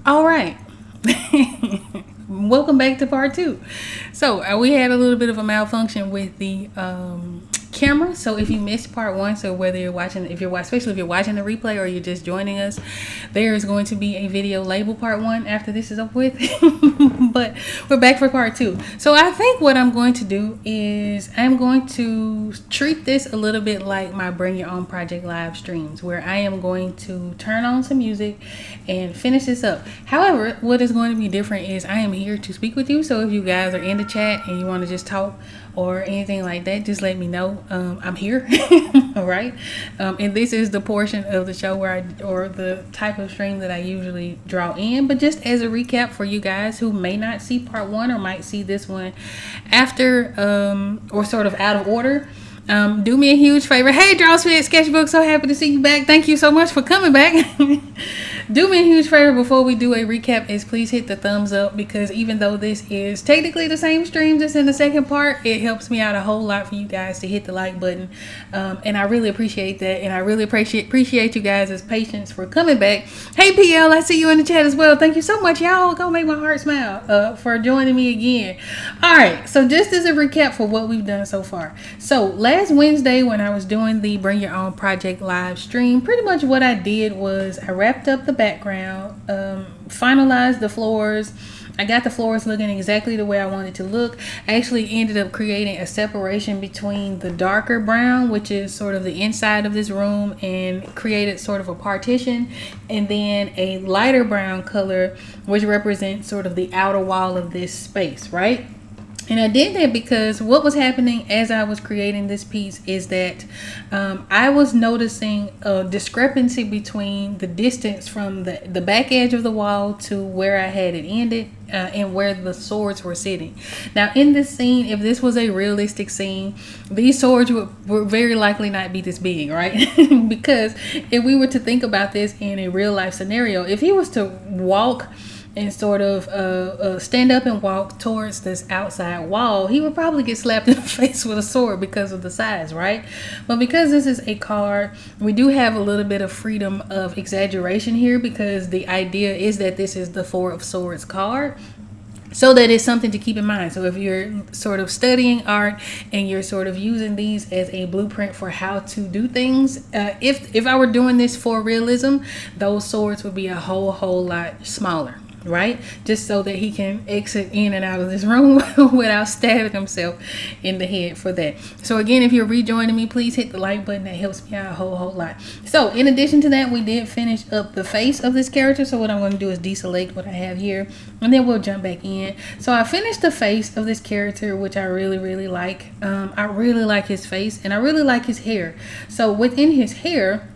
All right. Welcome back to part two. So we had a little bit of a malfunction with the camera. So if you missed part one, so whether you're watching, especially if you're watching the replay or you're just joining us, there is going to be a video labeled part one after this is up with. But we're back for part two. So I think what I'm going to do is I'm going to treat this a little bit like my Bring Your Own Project live streams, where I am going to turn on some music and finish this up. However, what is going to be different is I am here to speak with you. So if you guys are in the chat and you want to just talk or anything like that, just let me know. I'm here. All right. And this is the portion of the show or the type of stream that I usually draw in. But just as a recap for you guys who may not see part one or might see this one after or sort of out of order, do me a huge favor. Hey, Drawsmith Sketchbook, so happy to see you back. Thank you so much for coming back. Do me a huge favor before we do a recap is please hit the thumbs up, because even though this is technically the same stream just in the second part, it helps me out a whole lot for you guys to hit the like button. And I really appreciate that. And I really appreciate you guys' patience for coming back. Hey, PL, I see you in the chat as well. Thank you so much. Y'all gonna make my heart smile for joining me again. All right. So just as a recap for what we've done so far. So last Wednesday when I was doing the Bring Your Own Project live stream, pretty much what I did was I wrapped up the background, finalized the floors. I got the floors looking exactly the way I wanted to look. I actually ended up creating a separation between the darker brown, which is sort of the inside of this room, and created sort of a partition, and then a lighter brown color, which represents sort of the outer wall of this space, right? And I did that because what was happening as I was creating this piece is that I was noticing a discrepancy between the distance from the back edge of the wall to where I had it ended and where the swords were sitting. Now in this scene, if this was a realistic scene, these swords would very likely not be this big, right? Because if we were to think about this in a real life scenario, if he was to walk and sort of stand up and walk towards this outside wall, he would probably get slapped in the face with a sword because of the size, right? But because this is a card, we do have a little bit of freedom of exaggeration here, because the idea is that this is the Four of Swords card. So that is something to keep in mind. So if you're sort of studying art and you're sort of using these as a blueprint for how to do things, if I were doing this for realism, those swords would be a whole lot smaller, right? Just so that he can exit in and out of this room without stabbing himself in the head for that. So again, if you're rejoining me, please hit the like button. That helps me out a whole lot. So in addition to that, we did finish up the face of this character. So what I'm going to do is deselect what I have here, and then we'll jump back in. So I finished the face of this character, which I really like. I really like his face, and I really like his hair. So within his hair,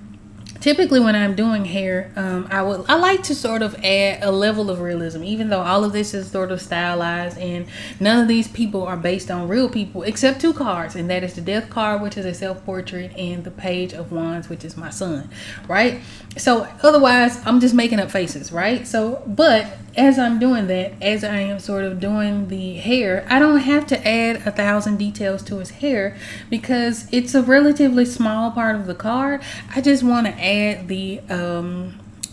typically when I'm doing hair, I like to sort of add a level of realism, even though all of this is sort of stylized and none of these people are based on real people except two cards, and that is the Death card, which is a self-portrait, and the Page of Wands, which is my son, right? So otherwise I'm just making up faces, right? So but as I'm doing that, as I am sort of doing the hair, I don't have to add 1,000 details to his hair because it's a relatively small part of the card. I just want to add the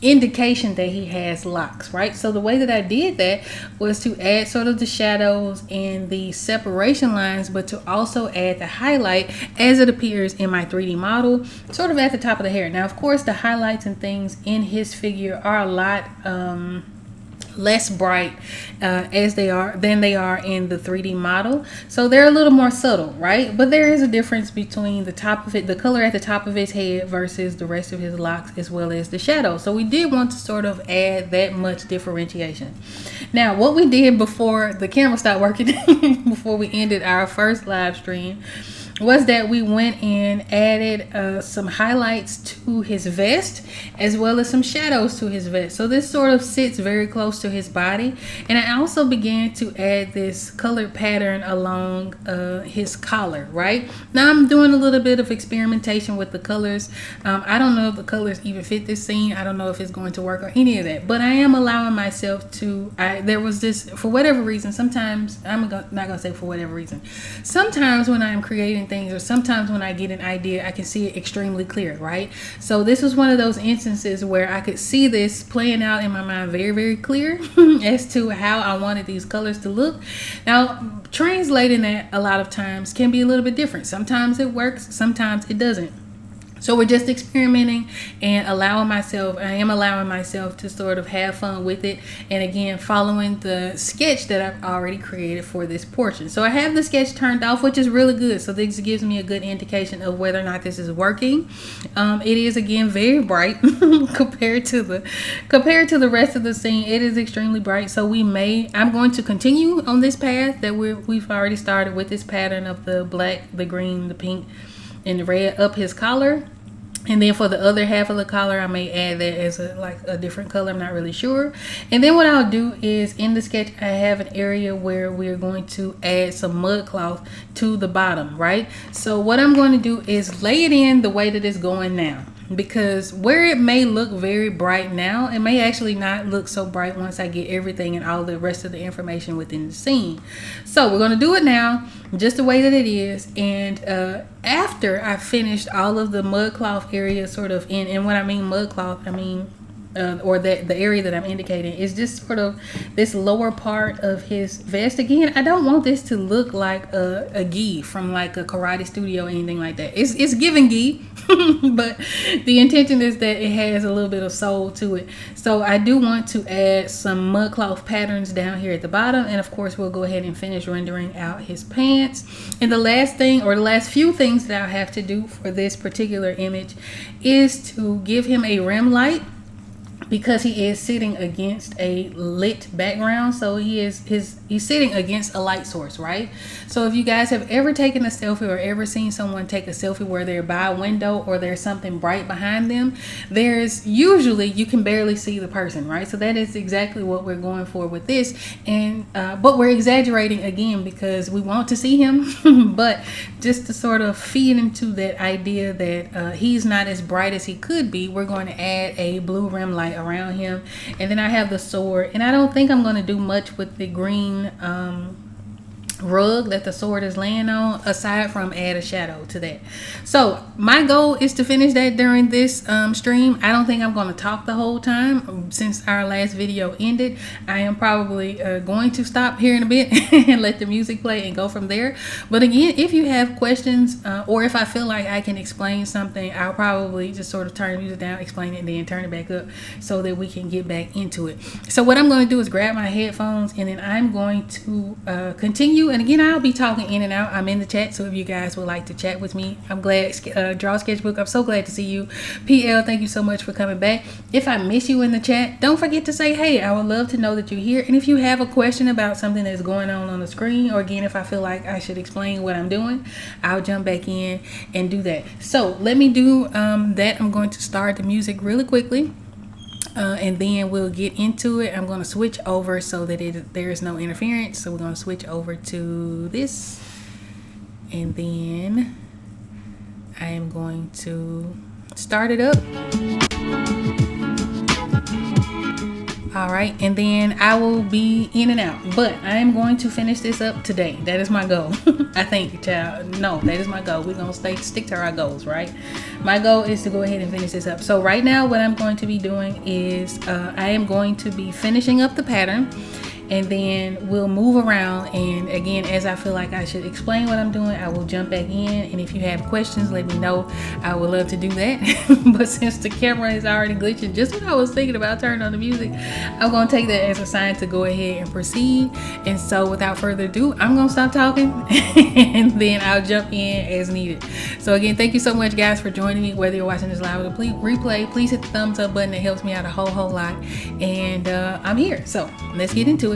indication that he has locks, right? So the way that I did that was to add sort of the shadows and the separation lines, but to also add the highlight as it appears in my 3D model, sort of at the top of the hair. Now, of course, the highlights and things in his figure are a lot less bright than they are in the 3D model, so they're a little more subtle, right? But there is a difference between the top of it, the color at the top of his head versus the rest of his locks, as well as the shadow. So we did want to sort of add that much differentiation. Now what we did before the camera stopped working before we ended our first live stream was that we went and added some highlights to his vest, as well as some shadows to his vest. So this sort of sits very close to his body. And I also began to add this colored pattern along his collar, right? Now I'm doing a little bit of experimentation with the colors. I don't know if the colors even fit this scene. I don't know if it's going to work or any of that, but I am allowing myself to, there was this, for whatever reason, sometimes, not gonna say for whatever reason, sometimes when I'm creating certain things, or sometimes when I get an idea, I can see it extremely clear, right? So this was one of those instances where I could see this playing out in my mind very, very clear as to how I wanted these colors to look. Now, translating that a lot of times can be a little bit different. Sometimes it works, sometimes it doesn't. So we're just experimenting and I am allowing myself to sort of have fun with it. And again, following the sketch that I've already created for this portion. So I have the sketch turned off, which is really good. So this gives me a good indication of whether or not this is working. It is, again, very bright compared to the rest of the scene. It is extremely bright. So I'm going to continue on this path that we've already started with, this pattern of the black, the green, the pink, and the red up his collar. And then for the other half of the collar, I may add that as a different color. I'm not really sure. And then what I'll do is, in the sketch, I have an area where we're going to add some mud cloth to the bottom, right? So what I'm going to do is lay it in the way that it's going now. Because where it may look very bright now, it may actually not look so bright once I get everything and all the rest of the information within the scene. So we're going to do it now just the way that it is. And after I finished all of the mud cloth area sort of in, and when I mean mud cloth, I mean or that the area that I'm indicating is just sort of this lower part of his vest. Again, I don't want this to look like a gi from like a karate studio or anything like that. It's giving gi, but the intention is that it has a little bit of soul to it. So I do want to add some mud cloth patterns down here at the bottom, and of course we'll go ahead and finish rendering out his pants. And the last thing, or the last few things that I'll have to do for this particular image is to give him a rim light, because he is sitting against a lit background. So he's sitting against a light source, right? So if you guys have ever taken a selfie or ever seen someone take a selfie where they're by a window or there's something bright behind them, there's usually, you can barely see the person, right? So that is exactly what we're going for with this. And but we're exaggerating again because we want to see him, but just to sort of feed into that idea that he's not as bright as he could be, we're going to add a blue rim light around him. And then I have the sword, and I don't think I'm going to do much with the green rug that the sword is laying on, aside from add a shadow to that. So my goal is to finish that during this stream. I don't think I'm going to talk the whole time. Since our last video ended, I am probably going to stop here in a bit and let the music play and go from there. But again, if you have questions or if I feel like I can explain something, I'll probably just sort of turn the music down, explain it, and then turn it back up so that we can get back into it. So what I'm going to do is grab my headphones, and then I'm going to continue. And again, I'll be talking in and out. I'm in the chat, so if you guys would like to chat with me, I'm glad. Draw Sketchbook, I'm so glad to see you. PL, thank you so much for coming back. If I miss you in the chat, don't forget to say hey. I would love to know that you're here. And if you have a question about something that's going on the screen, or again, if I feel like I should explain what I'm doing, I'll jump back in and do that. So let me do that. I'm going to start the music really quickly. And then we'll get into it. I'm going to switch over so that there is no interference. So we're going to switch over to this. And then I am going to start it up. All right, and then I will be in and out, but I am going to finish this up today. That is my goal. I think, child. No, that is my goal. We're gonna stick to our goals, right? My goal is to go ahead and finish this up. So right now, what I'm going to be doing is I am going to be finishing up the pattern, and then we'll move around. And again, as I feel like I should explain what I'm doing, I will jump back in. And if you have questions, let me know. I would love to do that. But since the camera is already glitching, just when I was thinking about turning on the music, I'm going to take that as a sign to go ahead and proceed. And so without further ado, I'm going to stop talking and then I'll jump in as needed. So again, thank you so much, guys, for joining me. Whether you're watching this live or the replay, please hit the thumbs up button. It helps me out a whole lot. And I'm here. So let's get into it.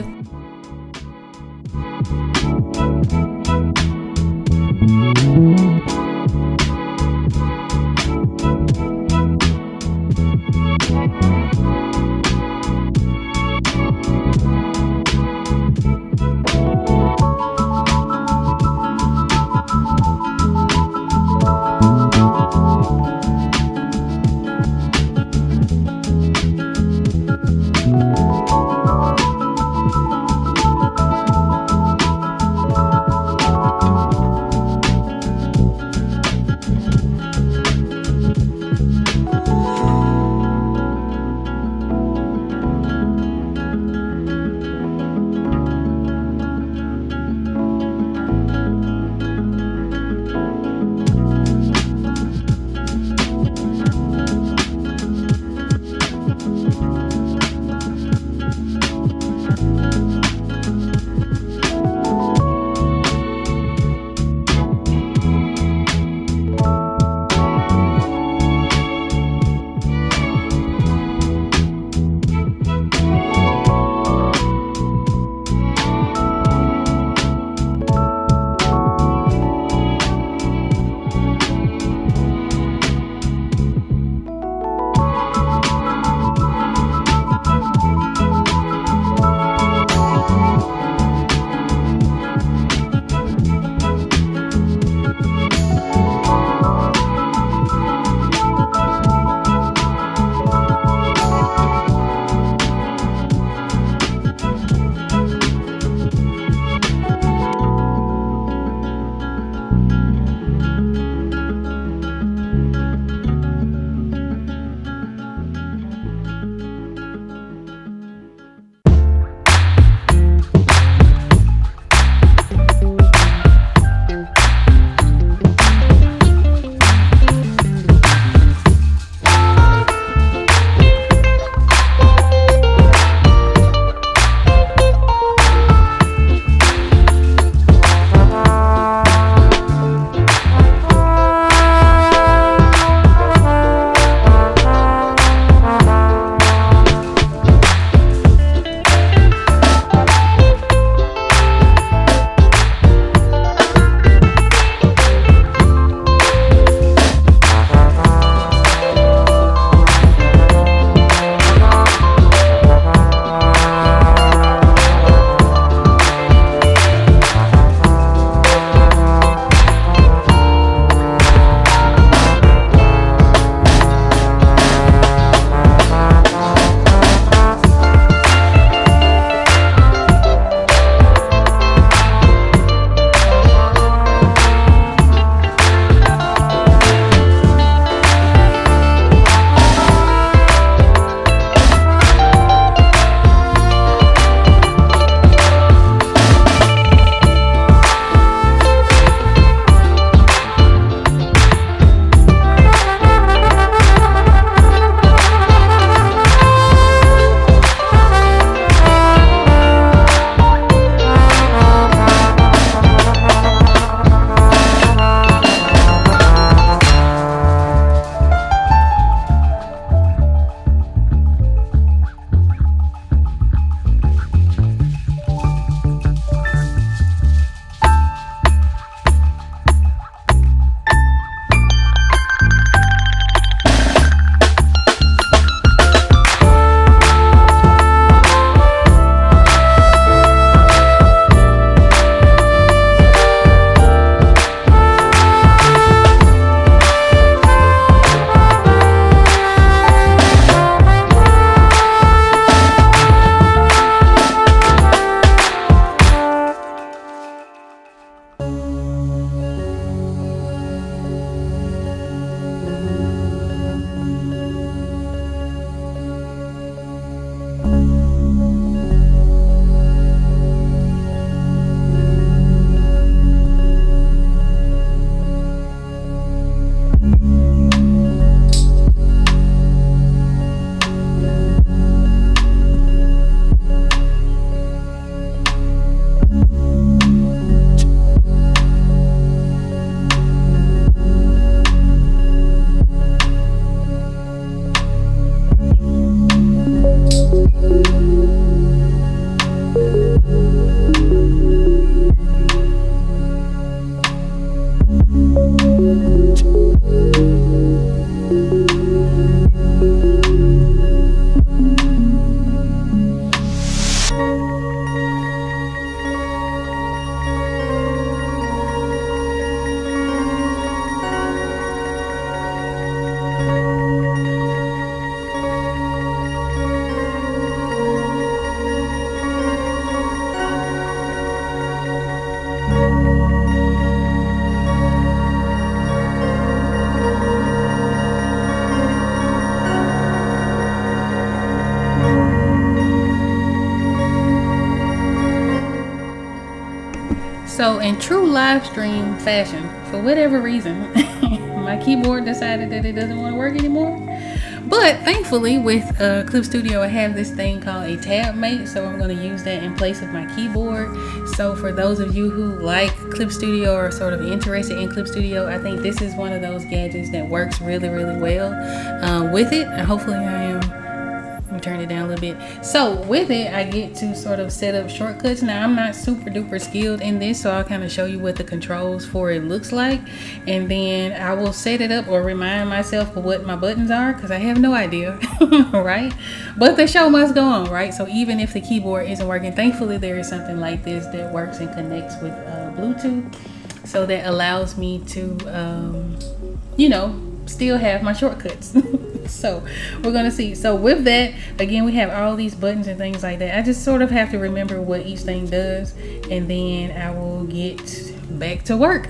So in true live stream fashion, for whatever reason, my keyboard decided that it doesn't want to work anymore. But thankfully, with Clip Studio, I have this thing called a tab mate, so I'm going to use that in place of my keyboard. So for those of you who like Clip Studio or sort of interested in Clip Studio, I think this is one of those gadgets that works really, really well with it. And hopefully I am. Let me turn it down a little bit. So with it, I get to sort of set up shortcuts. Now, I'm not super duper skilled in this, so I'll kind of show you what the controls for it looks like. And then I will set it up or remind myself of what my buttons are, because I have no idea, right? But the show must go on, right? So even if the keyboard isn't working, thankfully there is something like this that works and connects with Bluetooth. So that allows me to, still have my shortcuts. So we're gonna see. So with that, again, we have all these buttons and things like that. I just sort of have to remember what each thing does, and then I will get back to work.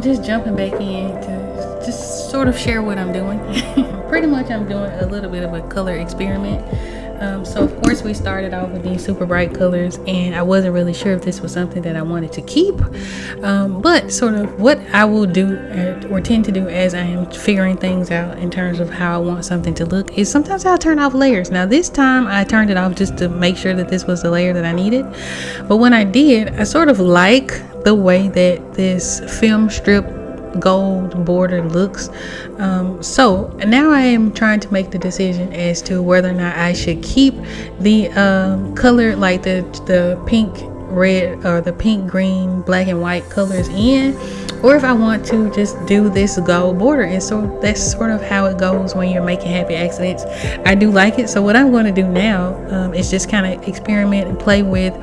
just jumping back in to just sort of share what I'm doing. Pretty much I'm doing a little bit of a color experiment. So of course we started off with these super bright colors, and I wasn't really sure if this was something that I wanted to keep, but sort of what I will do or tend to do as I am figuring things out in terms of how I want something to look is sometimes I'll turn off layers. Now this time I turned it off just to make sure that this was the layer that I needed, but when I did, I sort of like the way that this film strip gold border looks. So now I am trying to make the decision as to whether or not I should keep the color, like the pink red or the pink green black and white colors in, or if I want to just do this gold border. And so that's sort of how it goes when you're making happy accidents. I do like it. So what I'm going to do now is just kind of experiment and play with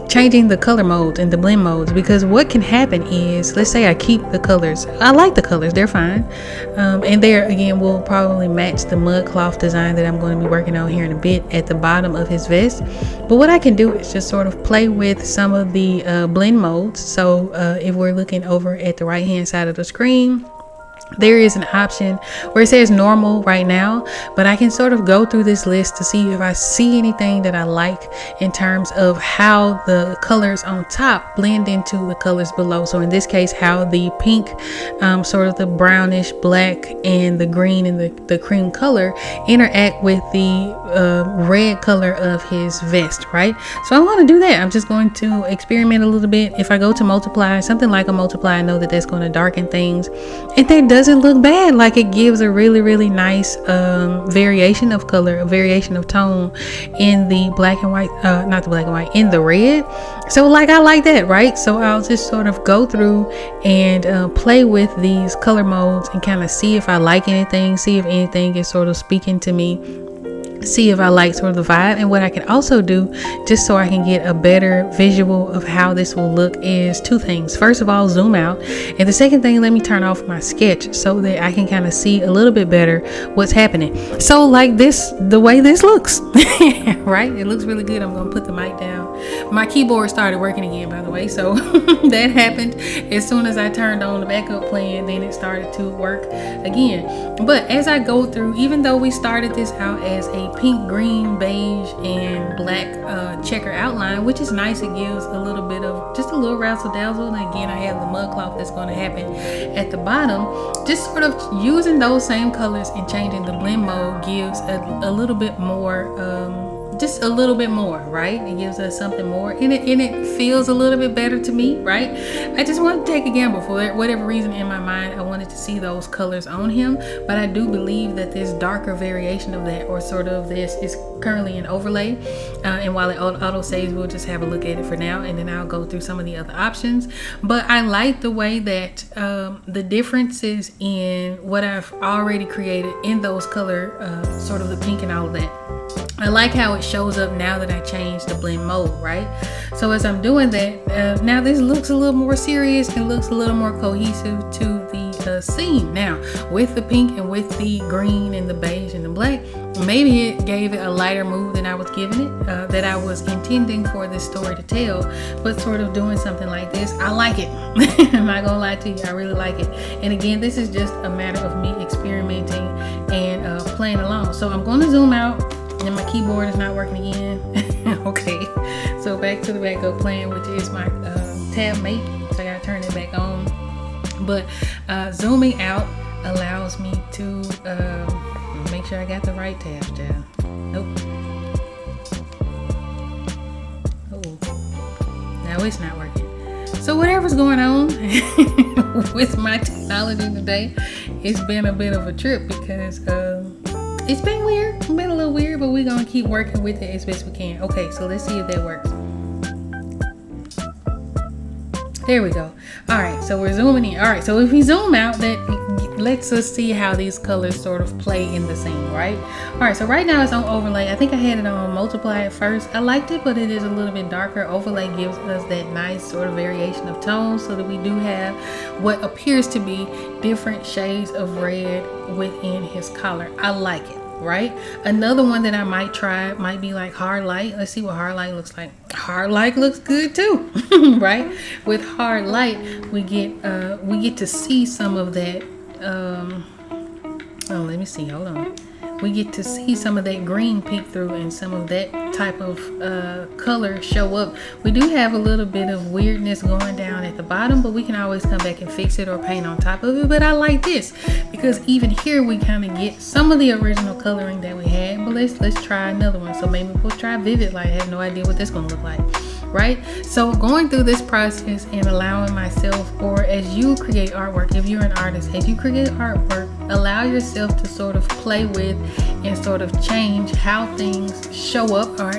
changing the color modes and the blend modes, because what can happen is, let's say I keep the colors. I like the colors, they're fine, and there again will probably match the mud cloth design that I'm going to be working on here in a bit at the bottom of his vest. But what I can do is just sort of play with some of the blend modes. So if we're looking over at the right hand side of the screen, there is an option where it says normal right now, but I can sort of go through this list to see if I see anything that I like in terms of how the colors on top blend into the colors below. So in this case, how the pink, sort of the brownish black, and the green and the cream color interact with the red color of his vest, right? So I want to do that. I'm just going to experiment a little bit. If I go to multiply, something like a multiply, I know that that's going to darken things, and that doesn't look bad. Like, it gives a really nice variation of color, a variation of tone in the black and white, not the black and white, in the red. So like, I like that, right? So I'll just sort of go through and play with these color modes and kind of see if I like anything, see if anything is sort of speaking to me, see if I like sort of the vibe. And what I can also do, just so I can get a better visual of how this will look, is two things. First of all, zoom out, and the second thing, let me turn off my sketch so that I can kind of see a little bit better what's happening. So like this, the way this looks, right? It looks really good. I'm gonna put the mic down. My keyboard started working again, by the way, so that happened as soon as I turned on the backup plan. Then it started to work again. But as I go through, even though we started this out as a pink, green, beige, and black checker outline, which is nice, it gives a little bit of just a little razzle dazzle. And again, I have the mud cloth that's going to happen at the bottom. Just sort of using those same colors and changing the blend mode gives a little bit more, just a little bit more, right? It gives us something more, and it feels a little bit better to me, right? I just want to take a gamble. For whatever reason in my mind, I wanted to see those colors on him, but I do believe that this darker variation of that, or sort of this, is currently an overlay, and while it auto saves, we'll just have a look at it for now, and then I'll go through some of the other options. But I like the way that the differences in what I've already created in those color, sort of the pink and all of that, I like how it shows up now that I changed the blend mode, right? So as I'm doing that, now this looks a little more serious and looks a little more cohesive to the scene. Now with the pink and with the green and the beige and the black, maybe it gave it a lighter mood than I was giving it, that I was intending for this story to tell. But sort of doing something like this, I like it. I'm not gonna lie to you, I really like it. And again, this is just a matter of me experimenting and playing along. So I'm gonna zoom out, and my keyboard is not working again. Okay, so back to the backup plan, which is my tab mate. So I gotta turn it back on. But zooming out allows me to make sure I got the right tabs down. Nope. Oh, now it's not working. So whatever's going on with my technology today, it's been a bit of a trip, because it's been weird. It's been a little weird, but we're gonna keep working with it as best we can. Okay, so let's see if that works. There we go. All right, so we're zooming in. All right, so if we zoom out, that lets us see how these colors sort of play in the scene, right? All right, so right now it's on overlay. I think I had it on multiply at first. I liked it, but it is a little bit darker. Overlay gives us that nice sort of variation of tones, so that we do have what appears to be different shades of red within his collar. I like it. right? Another one that I might try might be like hard light. Let's see what hard light looks like. Hard light looks good too, right? With hard light, we get to see some of that. Oh, let me see. Hold on. We get to see some of that green peek through and some of that type of color show up. We do have a little bit of weirdness going down at the bottom, but we can always come back and fix it or paint on top of it. But I like this because even here we kind of get some of the original coloring that we had. But let's try another one. So maybe we'll try vivid light. I have no idea what this is going to look like, right? So going through this process and allowing myself, or as you create artwork, if you're an artist, as you create artwork, allow yourself to sort of play with and sort of change how things show up, or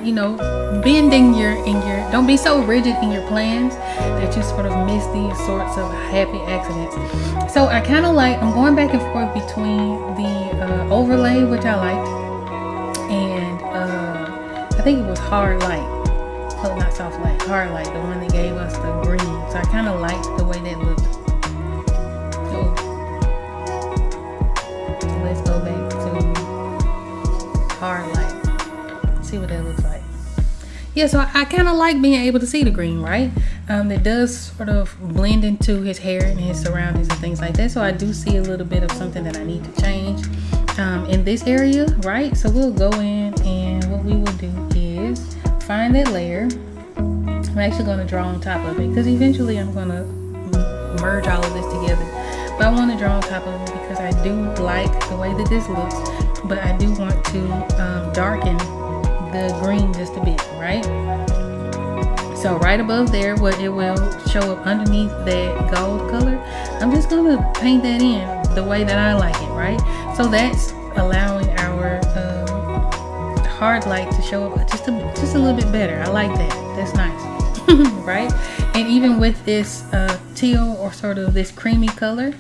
bending your don't be so rigid in your plans that you sort of miss these sorts of happy accidents. So I kind of like, I'm going back and forth between the overlay, which I liked, and I think it was hard light. Oh, not soft light, hard light, the one that gave us the green. So I kind of liked the way that looked. So let's go back to hard light. See what that looks like. Yeah, so I kind of like being able to see the green, right? It does sort of blend into his hair and his surroundings and things like that. So I do see a little bit of something that I need to change in this area, right? So we'll go in, and what we will do is find that layer. I'm actually going to draw on top of it because eventually I'm going to merge all of this together. But I want to draw on top of it because I do like the way that this looks, but I do want to darken the green just a bit, right? So right above there, what it will show up underneath that gold color, I'm just going to paint that in the way that I like it, right? So that's allowing our hard light to show up just a little bit better. I like that. That's nice. Right? And even with this teal, or sort of this creamy color,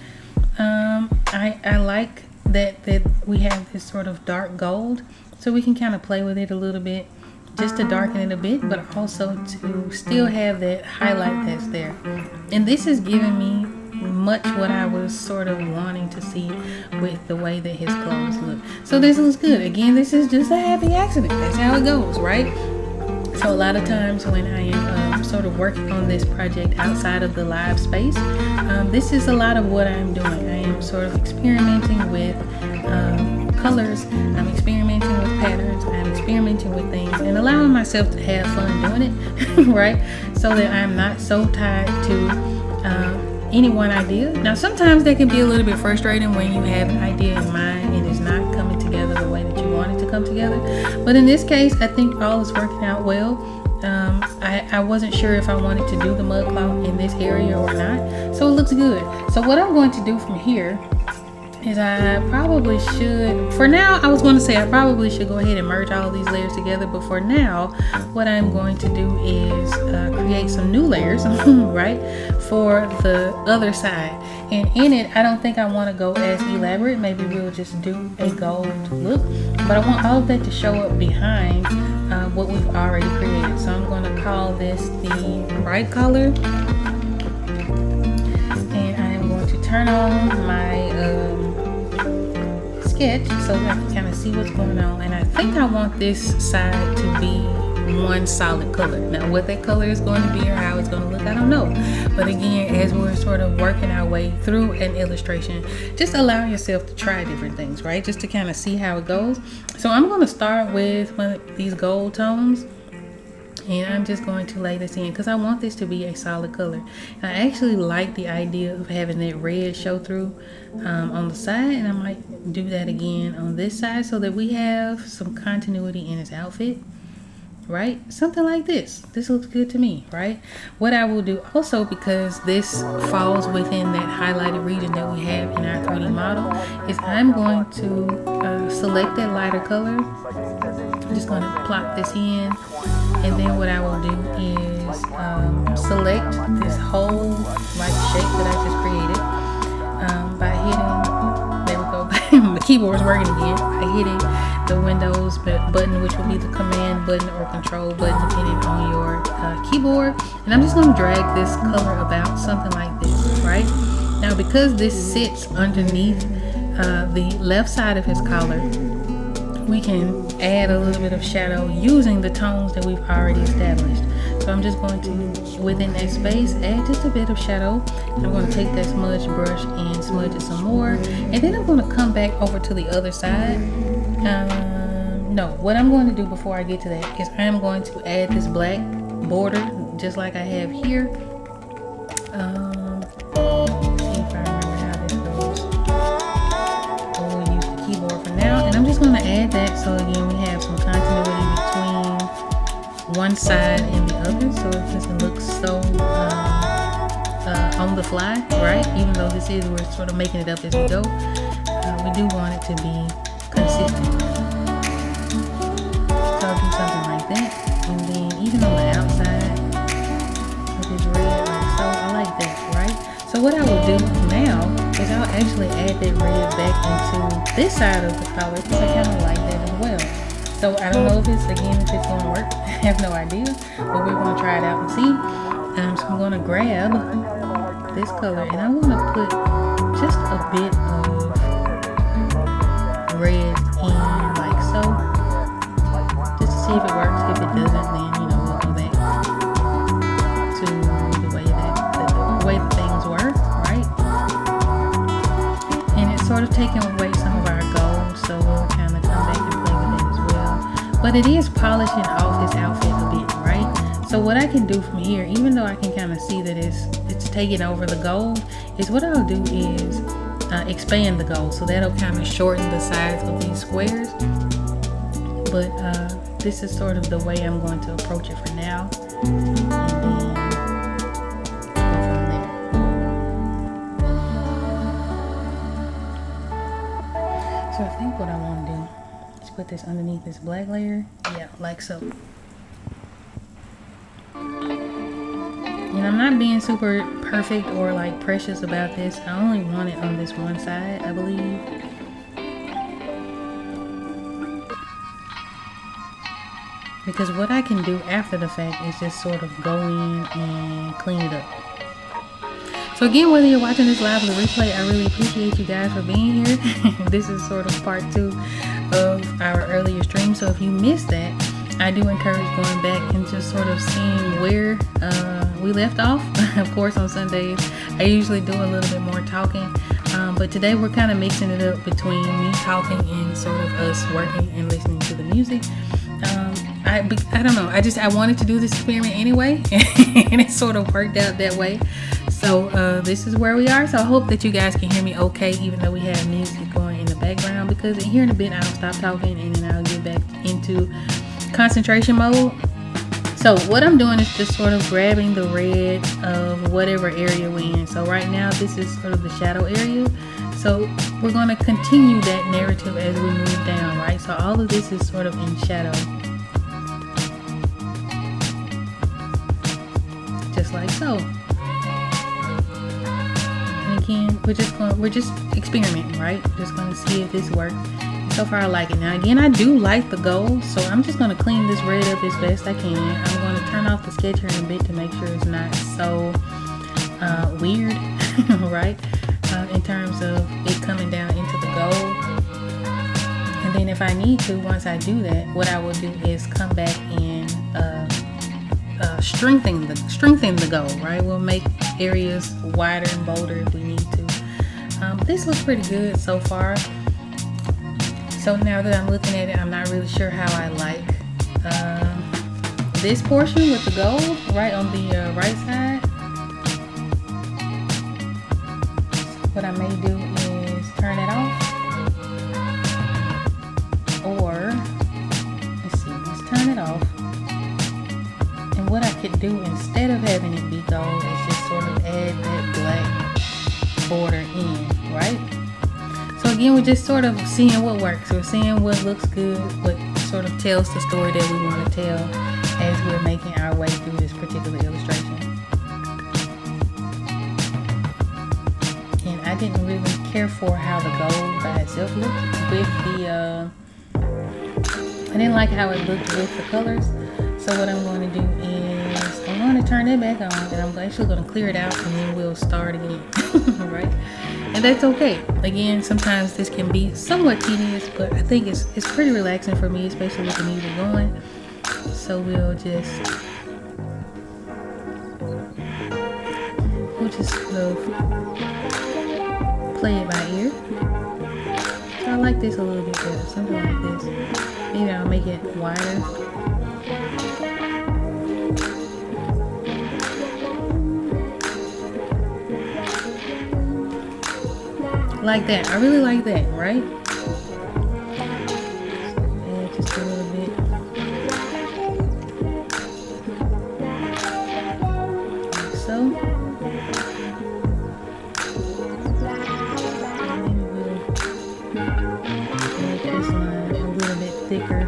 I like that we have this sort of dark gold, so we can kind of play with it a little bit just to darken it a bit, but also to still have that highlight that's there. And this is giving me much what I was sort of wanting to see with the way that his clothes look. So this looks good. Again, this is just a happy accident. That's how it goes, right? So a lot of times when I am sort of working on this project outside of the live space, this is a lot of what I'm doing. I am sort of experimenting with colors, I'm experimenting with patterns, I'm experimenting with things, and allowing myself to have fun doing it, right? So that I'm not so tied to any one idea. Now sometimes that can be a little bit frustrating when you have an idea in mind and it's not coming together the way that you want it to come together. But in this case, I think all is working out well. I wasn't sure if I wanted to do the mud cloth in this area or not, so it looks good. So what I'm going to do from here is I probably should, for now, I was going to say I probably should go ahead and merge all of these layers together, but for now, what I'm going to do is create some new layers, right, for the other side. And in it, I don't think I want to go as elaborate. Maybe we'll just do a gold look, but I want all of that to show up behind what we've already created. So I'm going to call this the bright color, and I am going to turn on my sketch so that I can kind of see what's going on. And I think I want this side to be one solid color. Now what that color is going to be or how it's going to look, I don't know. But again, as we're sort of working our way through an illustration, just allow yourself to try different things, right? Just to kind of see how it goes. So I'm going to start with one of these gold tones, and I'm just going to lay this in because I want this to be a solid color. And I actually like the idea of having that red show through on the side, and I might do that again on this side so that we have some continuity in his outfit, right? Something like this. This looks good to me, right? What I will do also, because this falls within that highlighted region that we have in our 3D model, is I'm going to select that lighter color. I'm just going to plop this in. And then what I will do is select this whole like shape that I just created by hitting, there we go, the keyboard's working again, by hitting the Windows button, which will be the command button or control button depending on your keyboard. And I'm just going to drag this color about something like this, right? Now because this sits underneath the left side of his collar, we can add a little bit of shadow using the tones that we've already established. So I'm just going to, within that space, add just a bit of shadow. I'm going to take that smudge brush and smudge it some more. And then I'm going to come back over to the other side. No, what I'm going to do before I get to that is I'm going to add this black border just like I have here. See if I remember how this goes. We'll use the keyboard for now. And I'm just going to add that so again we have some continuity between one side and the other, so it doesn't look so on the fly, right? Even though we're sort of making it up as we go, we do want it to be consistent. So I'll do something like that, and then even on the outside with this red, like so. I like that, right? So what I will do now is I'll actually add that red back into this side of the collar because I kind of like that as well. So I don't know if it's going to work. I have no idea, but we're going to try it out and see. So I'm going to grab this color and I want to put just a bit of red in like so, just to see if it works. If it doesn't, then we'll go back to the way that things were, right? And it's sort of taking away some of our gold, so we'll kind of come back and play with it as well. But it is polishing off this outfit a bit, right? So what I can do from here, even though I can kind of see that it's taking over the gold, is what I'll do is expand the gold. So that'll kind of shorten the size of these squares. But this is sort of the way I'm going to approach it for now. And then go from there. So I think what I want to do is put this underneath this black layer. Yeah, like so. And I'm not being super perfect or like precious about this. I only want it on this one side, I believe. Because what I can do after the fact is just sort of go in and clean it up. So again, whether you're watching this live or the replay, I really appreciate you guys for being here. This is sort of part 2 of our earlier stream. So if you missed that, I do encourage going back and just sort of seeing where we left off. Of course, on Sundays, I usually do a little bit more talking. But today we're kind of mixing it up between me talking and sort of us working and listening to the music. I don't know. I wanted to do this experiment anyway, and it sort of worked out that way. So this is where we are. So I hope that you guys can hear me okay, even though we have music going in the background, because here in a bit I'll stop talking and then I'll get back into concentration mode. So what I'm doing is just sort of grabbing the red of whatever area we're in. So right now this is sort of the shadow area. So we're going to continue that narrative as we move down, right? So all of this is sort of in shadow. Just like so. And again, we're just experimenting, right? Just going to see if this works. So far I like it. Now again, I do like the gold, so I'm just going to clean this red up as best I can. I'm going to turn off the sketch here in a bit to make sure it's not so weird, right? In terms of it coming down into the gold. And then if I need to, once I do that, what I will do is come back and strengthen the gold, right? We'll make areas wider and bolder if we need to. This looks pretty good so far. So now that I'm looking at it, I'm not really sure how I like this portion with the gold right on the right side. What I may do is turn it off, or let's turn it off. And what I could do instead of having it be gold is just sort of add that black border in, right? So again, we're just sort of seeing what works. We're seeing what looks good, what sort of tells the story that we want to tell as we're making our way through this particular illustration. And I didn't really care for how the gold by itself looked with the, I didn't like how it looked with the colors. So what I'm going to do is I'm going to turn it back on, and I'm actually going to clear it out, and then we'll start again, right? and that's okay. Again, sometimes this can be somewhat tedious, but I think it's pretty relaxing for me, especially with the music going. So we'll just play it by ear. So I like this a little bit better, something like this. Maybe I'll make it wider. Like that. I really like that, right? Add just a little bit. Like so. And maybe we'll make this line a little bit thicker.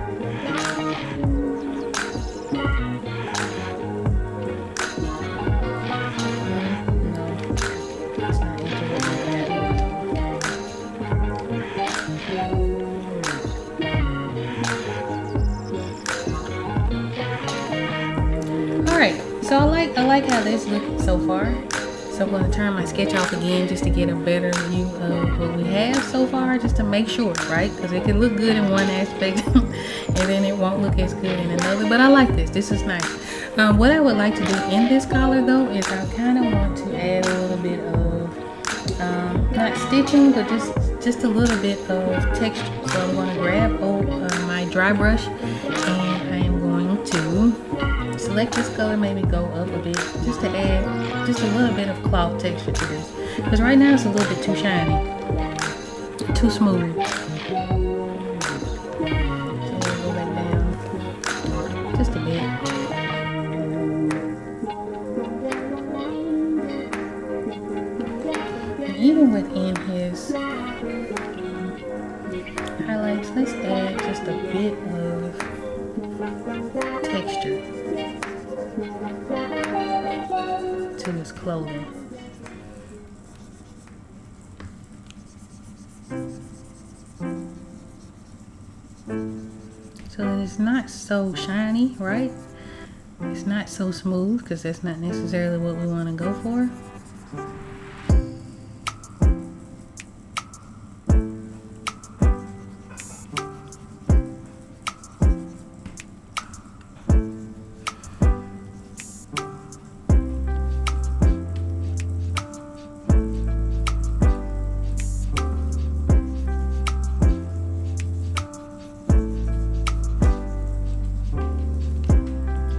Alright, so I like how this looks so far. So I'm going to turn my sketch off again just to get a better view of what we have so far, just to make sure, right? Because it can look good in one aspect and then it won't look as good in another. But I like this. This is nice. What I would like to do in this collar though is I kind of want to add a little bit of, not stitching, but just a little bit of texture. So I'm going to grab my dry brush and I am going to select this color, maybe go up a bit, just to add just a little bit of cloth texture to this. Because right now it's a little bit too shiny, too smooth. So we'll go back down just a bit. And even within his highlights, let's add just a bit of texture to his clothing. So that it's not so shiny, right? It's not so smooth, because that's not necessarily what we want to go for.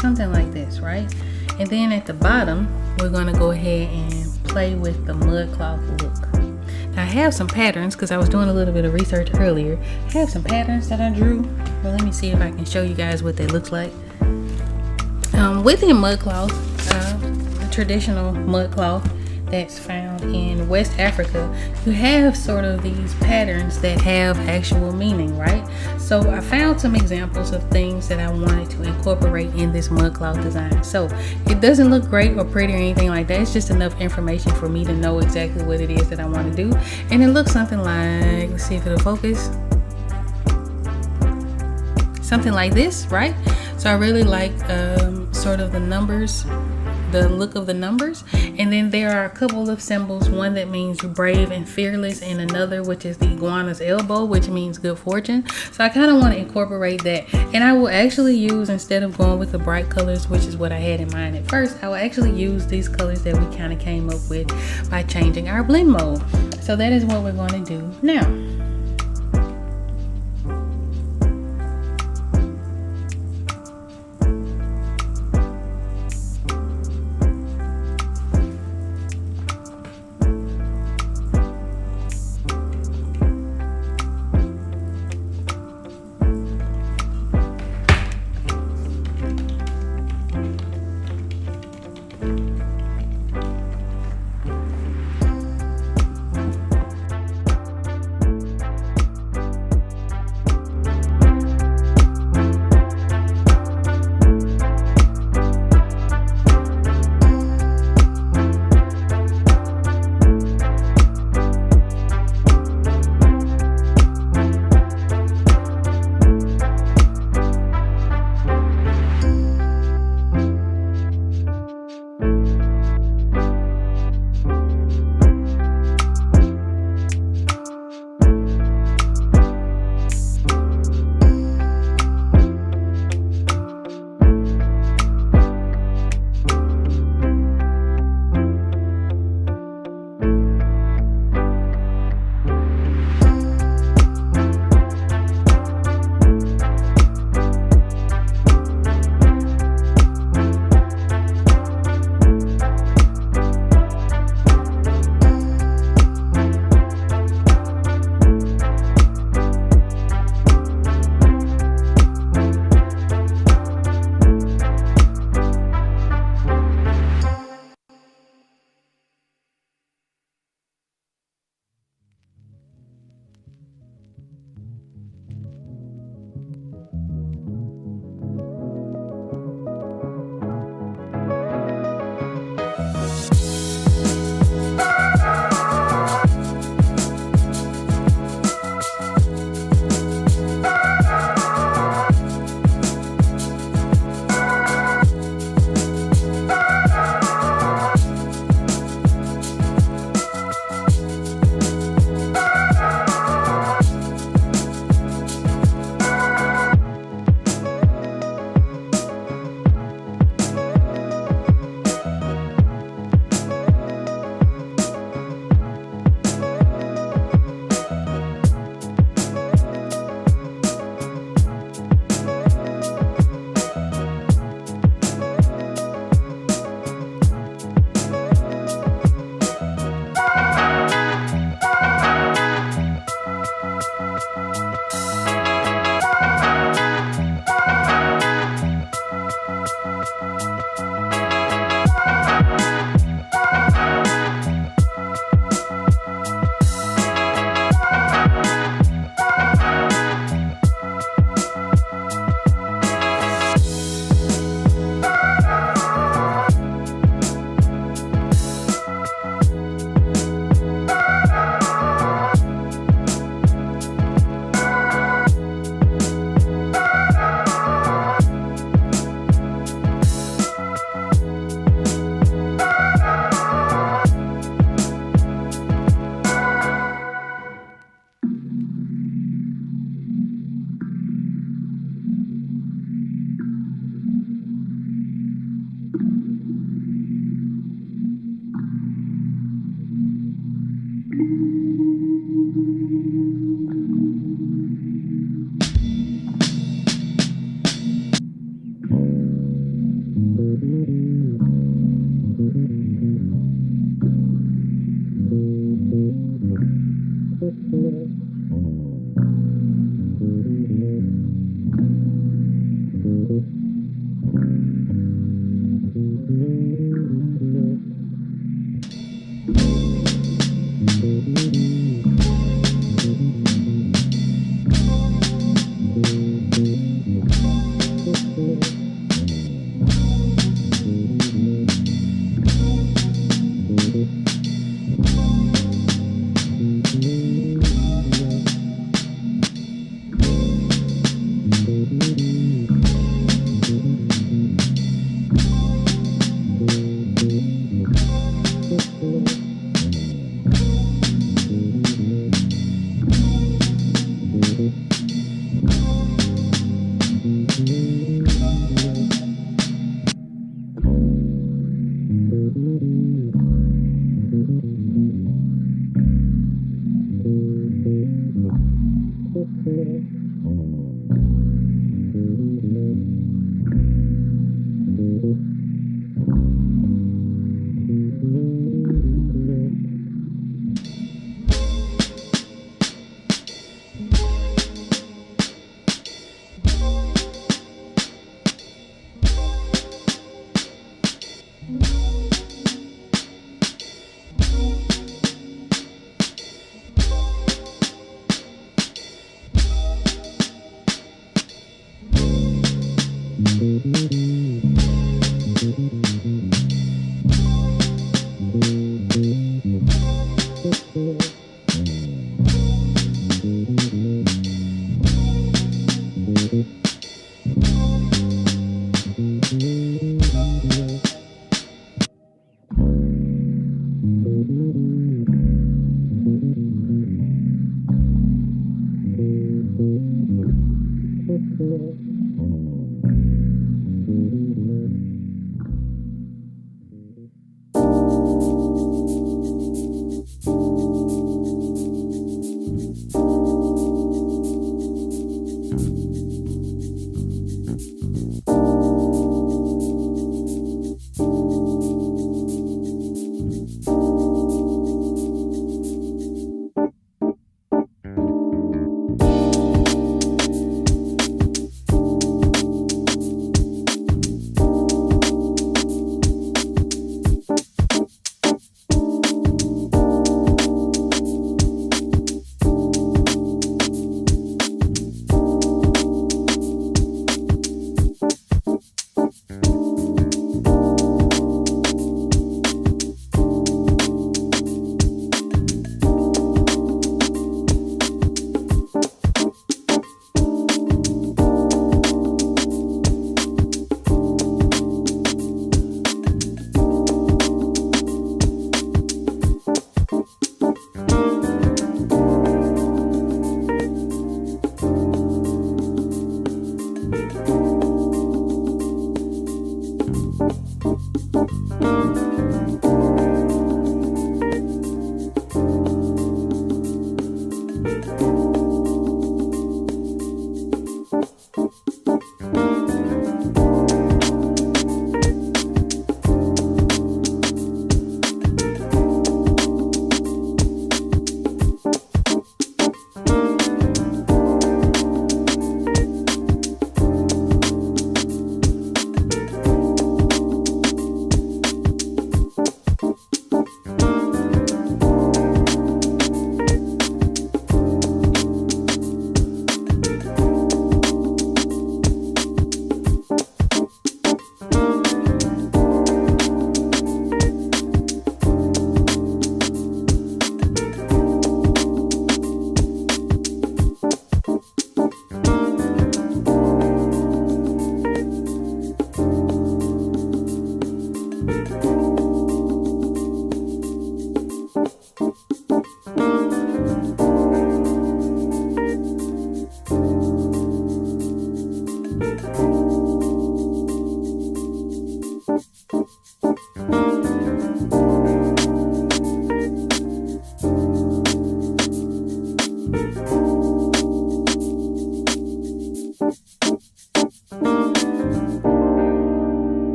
Something like this, right? And then at the bottom, we're going to go ahead and play with the mud cloth look. Now I have some patterns, because I was doing a little bit of research earlier. I have some patterns that I drew. Well, let me see if I can show you guys what that looks like. Within mud cloth, the traditional mud cloth that's found in West Africa, you have sort of these patterns that have actual meaning, right? So I found some examples of things that I wanted to incorporate in this mud cloth design. So it doesn't look great or pretty or anything like that. It's just enough information for me to know exactly what it is that I want to do. And it looks something like, let's see if it'll focus. Something like this, right? So I really like sort of the numbers, the look of the numbers. And then there are a couple of symbols, one that means brave and fearless, and another which is the iguana's elbow, which means good fortune. So I kind of want to incorporate that, and I will actually use, instead of going with the bright colors, which is what I had in mind at first, I will actually use these colors that we kind of came up with by changing our blend mode. So that is what we're going to do now.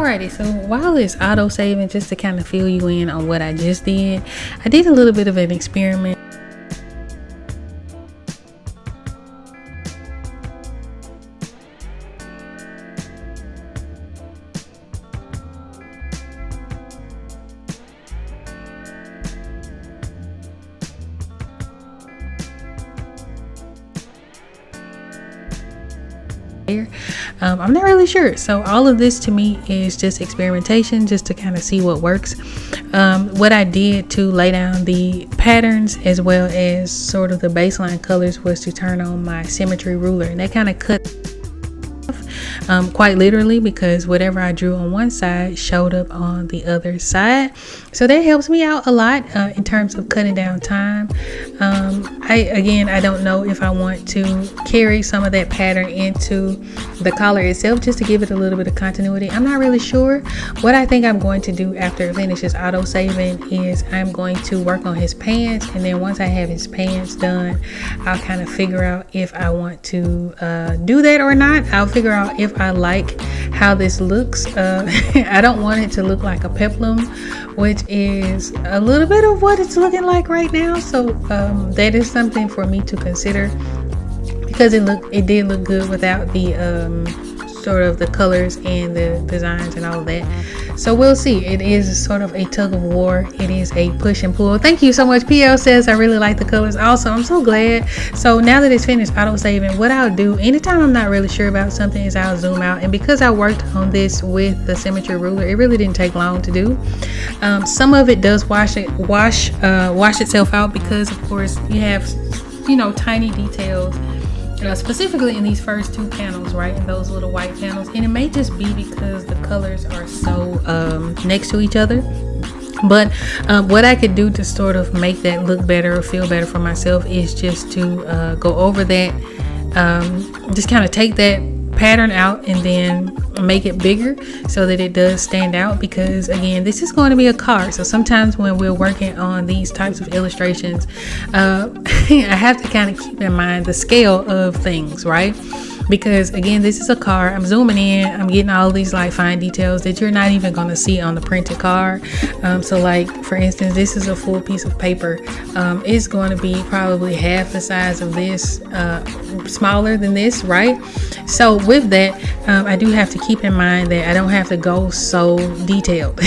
Alrighty, so while it's auto saving, just to kind of fill you in on what I just did, I did a little bit of an experiment. I'm not really sure, so all of this to me is just experimentation, just to kind of see what works. What I did to lay down the patterns as well as sort of the baseline colors was to turn on my symmetry ruler, and that kind of cut quite literally, because whatever I drew on one side showed up on the other side, so that helps me out a lot in terms of cutting down time. I don't know if I want to carry some of that pattern into the collar itself just to give it a little bit of continuity. I'm not really sure. What I think I'm going to do after it finishes auto saving is I'm going to work on his pants, and then once I have his pants done, I'll kind of figure out if I want to do that or not. I'll figure out if I like how this looks. I don't want it to look like a peplum, which is a little bit of what it's looking like right now, so that is something for me to consider, because it did look good without the sort of the colors and the designs and all of that. So we'll see. It is sort of a tug of war. It is a push and pull. Thank you so much. PL says I really like the colors. Also, I'm so glad. So now that it's finished auto saving, what I'll do anytime I'm not really sure about something is I'll zoom out, and because I worked on this with the symmetry ruler, it really didn't take long to do. Some of it does wash itself out, because of course you have tiny details, specifically in these first two panels, right, in those little white panels, and it may just be because the colors are so next to each other. But what I could do to sort of make that look better or feel better for myself is just to go over that, just kind of take that pattern out and then make it bigger so that it does stand out, because again, this is going to be a card. So sometimes when we're working on these types of illustrations, I have to kind of keep in mind the scale of things, right? Because again, this is a card. I'm zooming in, I'm getting all these like fine details that you're not even going to see on the printed card. So like for instance, this is a full piece of paper. It's going to be probably half the size of this, smaller than this, right? So with that, I do have to keep in mind that I don't have to go so detailed,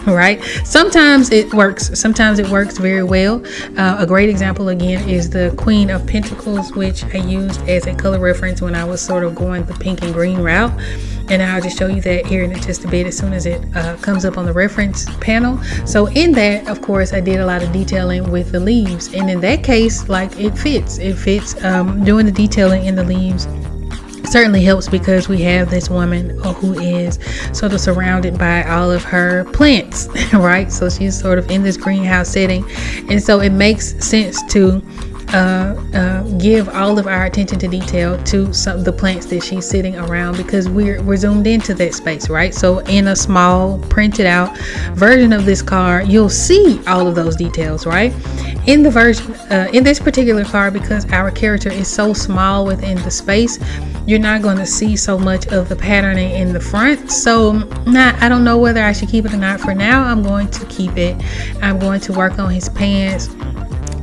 right? Sometimes it works. Sometimes it works very well. A great example again is the Queen of Pentacles, which I used as a color reference when I was sort of going the pink and green route, and I'll just show you that here in just a bit as soon as it comes up on the reference panel. So in that, of course, I did a lot of detailing with the leaves, and in that case, like it fits doing the detailing in the leaves certainly helps, because we have this woman who is sort of surrounded by all of her plants, right? So she's sort of in this greenhouse setting, and so it makes sense to give all of our attention to detail to some of the plants that she's sitting around, because we're zoomed into that space, right? So in a small printed out version of this card, you'll see all of those details, right? In the version in this particular card, because our character is so small within the space, you're not going to see so much of the patterning in the front. So I don't know whether I should keep it or not. For now, I'm going to keep it. I'm going to work on his pants.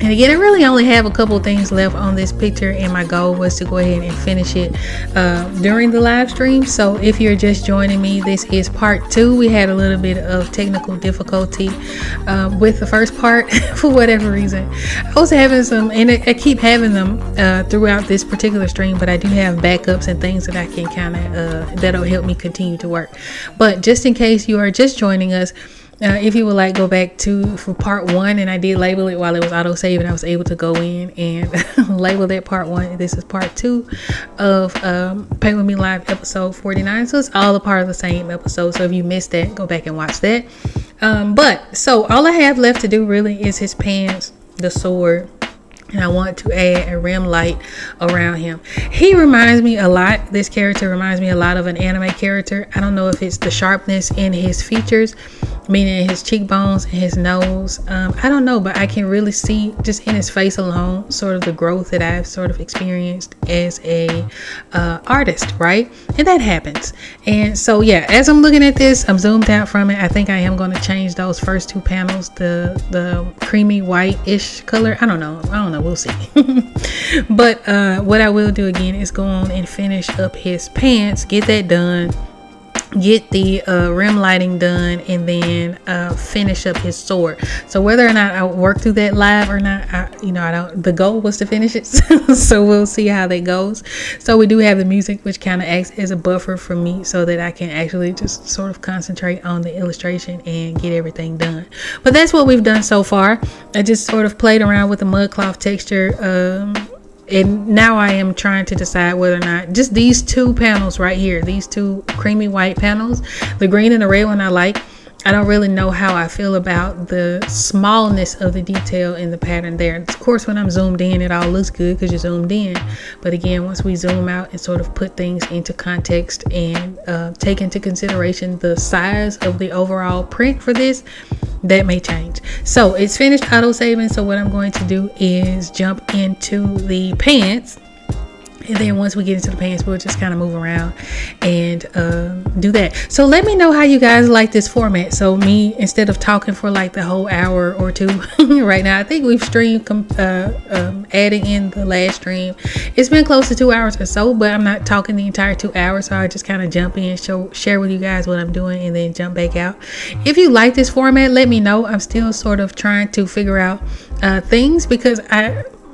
And again, I really only have a couple of things left on this picture, and my goal was to go ahead and finish it during the live stream. So if you're just joining me, this is part 2. We had a little bit of technical difficulty with the first part for whatever reason. I was having some, and I keep having them throughout this particular stream, but I do have backups and things that I can kind of that'll help me continue to work. But just in case you are just joining us, if you would like, go back for part 1, and I did label it while it was auto saving. I was able to go in and label that part 1. This is part 2 of Paint With Me Live episode 49. So it's all a part of the same episode. So if you missed that, go back and watch that. But so all I have left to do really is his pants, the sword, and I want to add a rim light around him. He reminds me a lot, this character reminds me a lot of an anime character. I don't know if it's the sharpness in his features, meaning his cheekbones and his nose. I don't know, but I can really see just in his face alone sort of the growth that I've sort of experienced as a artist, right? And that happens. And so yeah, as I'm looking at this, I'm zoomed out from it. I think I am going to change those first two panels, the creamy white-ish color. I don't know, we'll see. But what I will do again is go on and finish up his pants, get that done, get the rim lighting done, and then finish up his sword. So whether or not I work through that live or not, I don't, the goal was to finish it. So we'll see how that goes. So we do have the music, which kind of acts as a buffer for me so that I can actually just sort of concentrate on the illustration and get everything done. But that's what we've done so far. I just sort of played around with the mud cloth texture, and now I am trying to decide whether or not just these two panels right here, these two creamy white panels, the green and the red one I like. I don't really know how I feel about the smallness of the detail in the pattern there. Of course, when I'm zoomed in, it all looks good because you're zoomed in. But again, once we zoom out and sort of put things into context and take into consideration the size of the overall print for this, that may change. So it's finished auto saving. So what I'm going to do is jump into the pants. And then once we get into the pants, we'll just kind of move around and do that. So let me know how you guys like this format. So me, instead of talking for like the whole hour or two right now, I think we've streamed, adding in the last stream, it's been close to 2 hours or so, but I'm not talking the entire 2 hours. So I just kind of jump in, share with you guys what I'm doing, and then jump back out. If you like this format, let me know. I'm still sort of trying to figure out things, because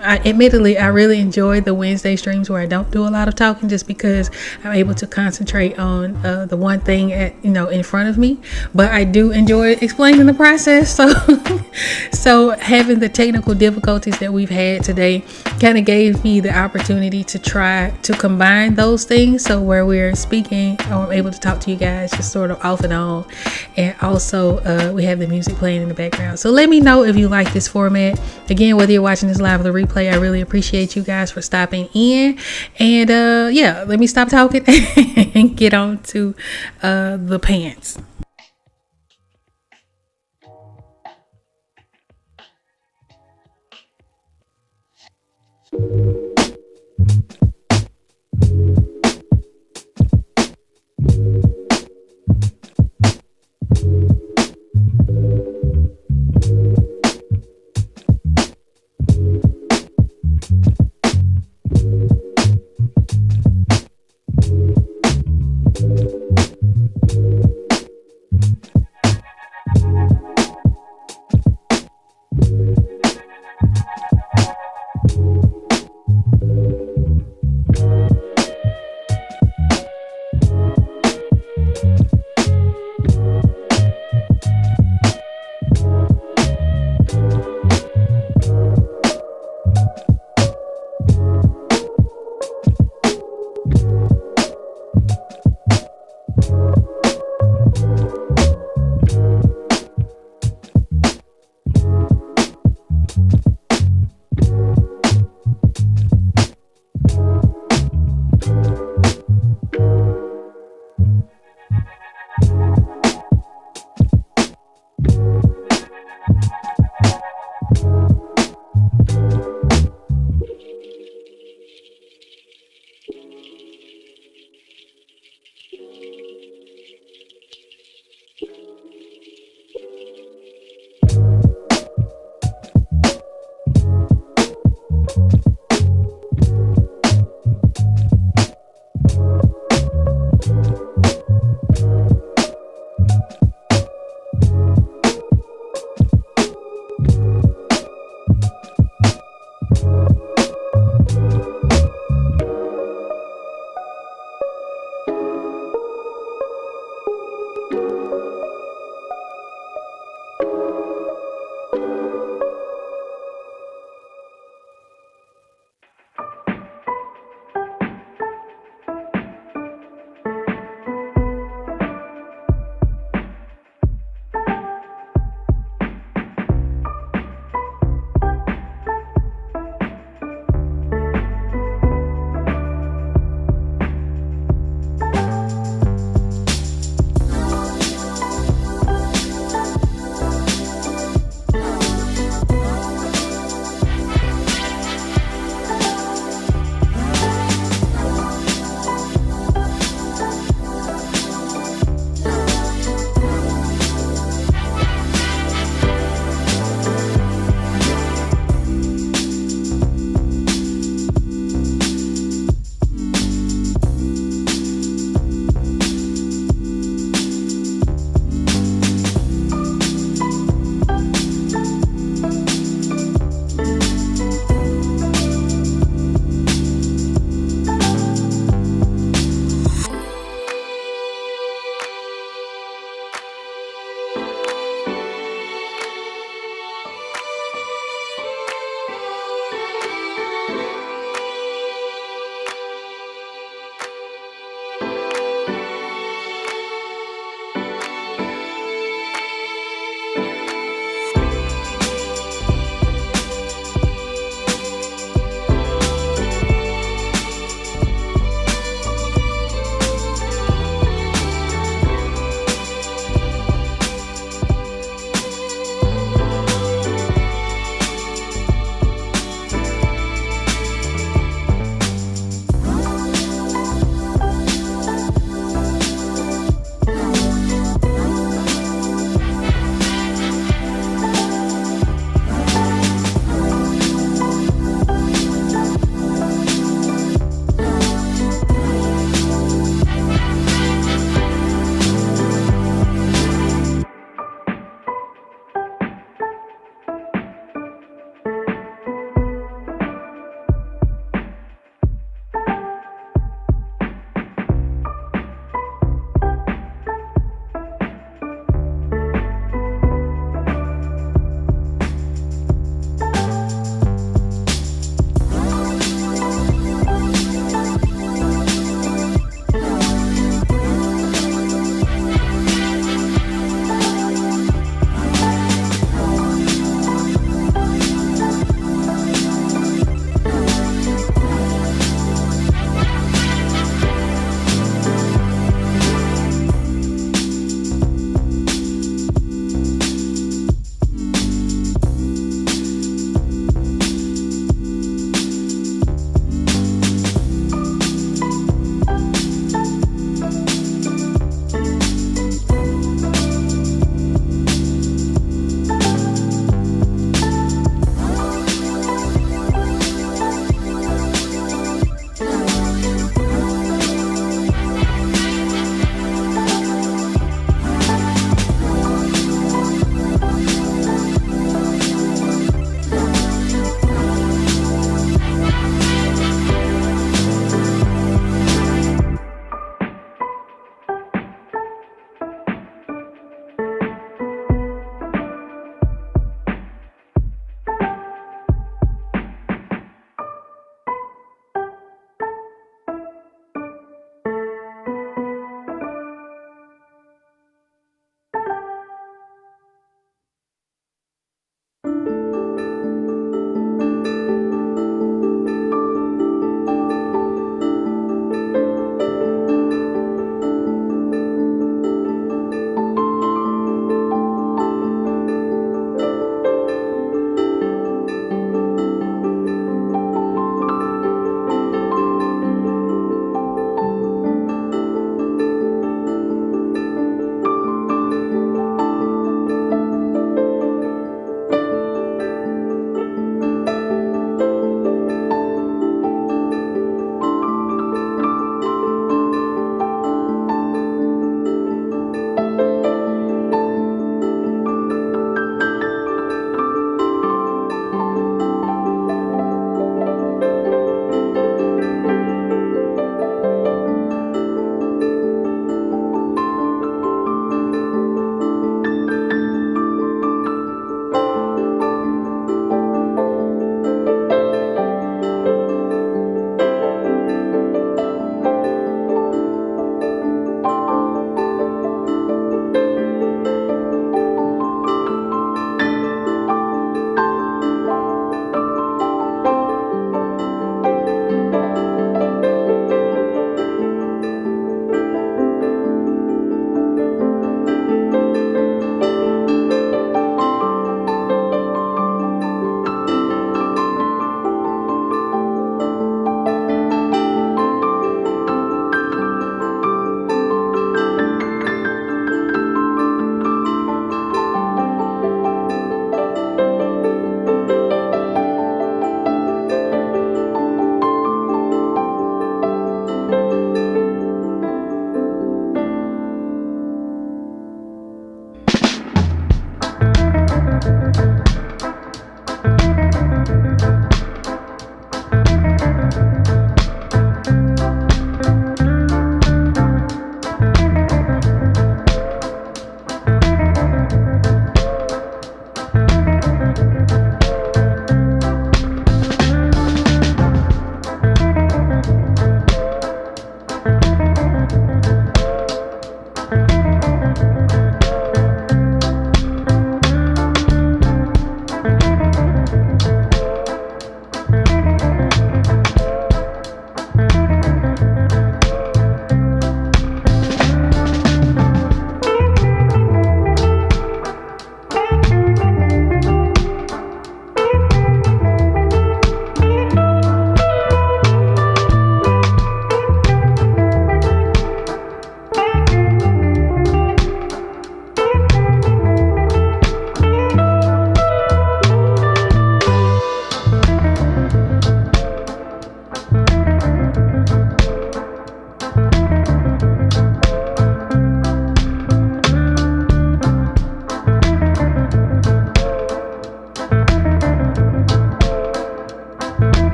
admittedly, I really enjoy the Wednesday streams where I don't do a lot of talking, just because I'm able to concentrate on the one thing in front of me. But I do enjoy explaining the process. So having the technical difficulties that we've had today kind of gave me the opportunity to try to combine those things. So where we're speaking, I'm able to talk to you guys just sort of off and on, and also we have the music playing in the background. So let me know if you like this format. Again, whether you're watching this live or the replay, I really appreciate you guys for stopping in. And yeah, let me stop talking and get on to the pants.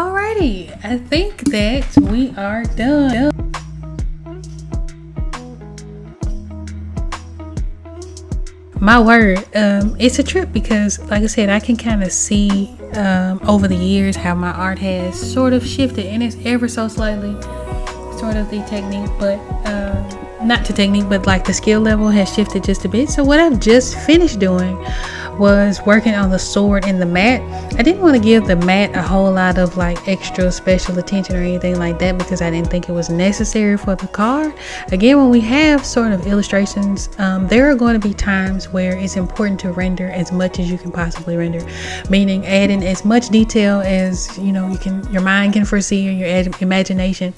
Alrighty, I think that we are done. My word, it's a trip because, like I said, I can kind of see over the years how my art has sort of shifted, and it's ever so slightly sort of the technique, but not the technique, but like the skill level has shifted just a bit. So what I've just finished doing was working on the sword and the mat. I didn't want to give the mat a whole lot of like extra special attention or anything like that because I didn't think it was necessary for the card. Again, when we have sort of illustrations, there are going to be times where it's important to render as much as you can possibly render, meaning adding as much detail as your mind can foresee or your imagination